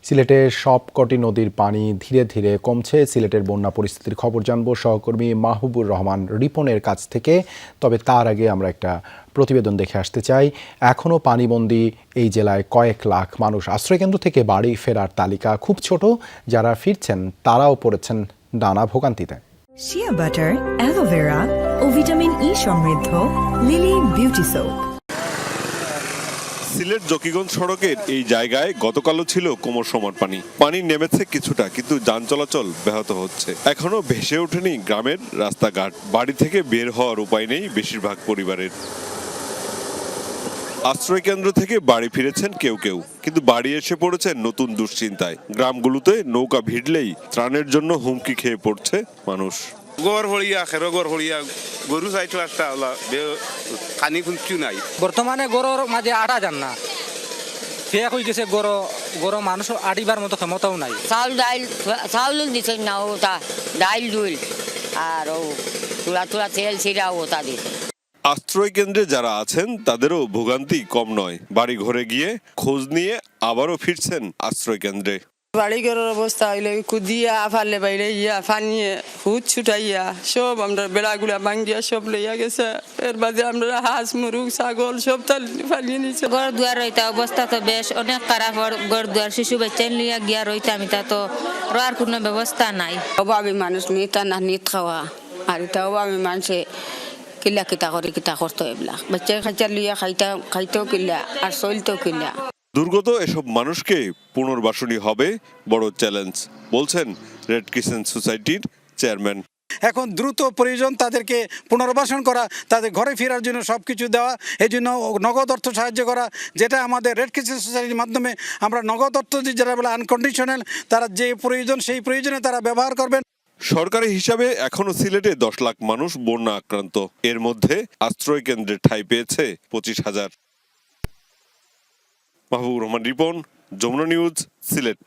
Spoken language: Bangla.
সিলেটের সবকটি নদীর পানি ধীরে ধীরে কমছে। সিলেটের বন্যা পরিস্থিতির খবর জানবো সহকর্মী মাহবুবুর রহমান রিপনের কাছ থেকে। তবে তার আগে আমরা একটা প্রতিবেদন দেখে আসতে চাই। এখনও পানিবন্দী এই জেলায় কয়েক লাখ মানুষ। আশ্রয়কেন্দ্র থেকে বাড়ি ফেরার তালিকা খুব ছোট। যারা ফিরছেন তারাও পড়েছেন নানা ভোগান্তিতে। শিয়া বাটার, অ্যালোভেরা ও ভিটামিন ই সমৃদ্ধ lily beauty soap. Sylhet Zakiganj সড়কের এই জায়গায় গতকালও ছিল কোমর সমান পানি নেমেছে কিছুটা, কিন্তু যান চলাচল ব্যাহত হচ্ছে। এখনো ভেসে ওঠেনি গ্রামের রাস্তাঘাট। বাড়ি থেকে বের হওয়ার উপায় নেই বেশিরভাগ পরিবারের। আশ্রয়কেন্দ্র থেকে বাড়ি ফিরেছেন কেউ কেউ, কিন্তু বাড়ি এসে পড়েছেন নতুন দুশ্চিন্তায়। গ্রামগুলোতে নৌকা ভিড়লেই ত্রাণের জন্য হুমকি খেয়ে পড়ছে মানুষ। বর্তমানে গরুর মাঝে আটা যান না, ফেক হয়ে গেছে। গরু মানুষ আটিবার মতো ক্ষমতাও নাই। চাউল দিছে না, ওটা ডাইল দুইল আর তুলা তেল ছিড়া ওটা দিছে। আশ্রয় কেন্দ্রে যারা আছেন তাদেরও ভোগান্তি কম নয়। বাড়ি ঘরে গিয়ে খোঁজ নিয়ে আবারও ফিরছেন আশ্রয় কেন্দ্রে। বাড়ি ঘরের অবস্থা হইলে কুদিয়া ফালে বাইরে ইয়া ফানিয়ে হুদ ছুটাইয়া সব আমরা বেড়াগুলা ভাঙ্গিয়া সব লইয়া গেছে। এর বাদে আমরা হাঁস মুরগ ছাগল সব ফালিয়ে নিছে। ঘর দুয়ার রইতা অবস্থা তো বেশ অনেক খারাপ। ঘর দুয়ার শিশু বাচ্চা লিয়া গিয়া রইতা আমি তা তো রার কোনো ব্যবস্থা নাই। অভাবী মানুষ নিতা না নিত খাওয়া আর এটা অভাবী মানুষে কিল্লা কিতা করে কিতা করতো এগুলা বাচ্চা খাইটা লিয়া খাইতেও কিল্লা আর চলতেও কিল্লা। দুর্গত এসব মানুষকে পুনর্বাসনী হবে বড় চ্যালেঞ্জ, বলছেন রেড ক্রিসেন্ট সোসাইটির চেয়ারম্যান। এখন দ্রুত প্রয়োজন তাদেরকে পুনর্বাসন করা, তাদের ঘরে ফেরার জন্য সব কিছু দেওয়া, এই জন্য নগদ অর্থ সাহায্য করা, যেটা আমাদের রেড ক্রিসেন্ট সোসাইটির মাধ্যমে আমরা নগদ অর্থ যেটা বলে আনকন্ডিশনাল, তারা যে প্রয়োজন সেই প্রয়োজনে তারা ব্যবহার করবেন। সরকারি হিসাবে এখনো সিলেটে 10 লাখ মানুষ বন্যা আক্রান্ত। এর মধ্যে আশ্রয় কেন্দ্রে ঠাঁই পেয়েছে 25,000। মাহবুবুর রহমান রিপন, যমুনা নিউজ, সিলেট।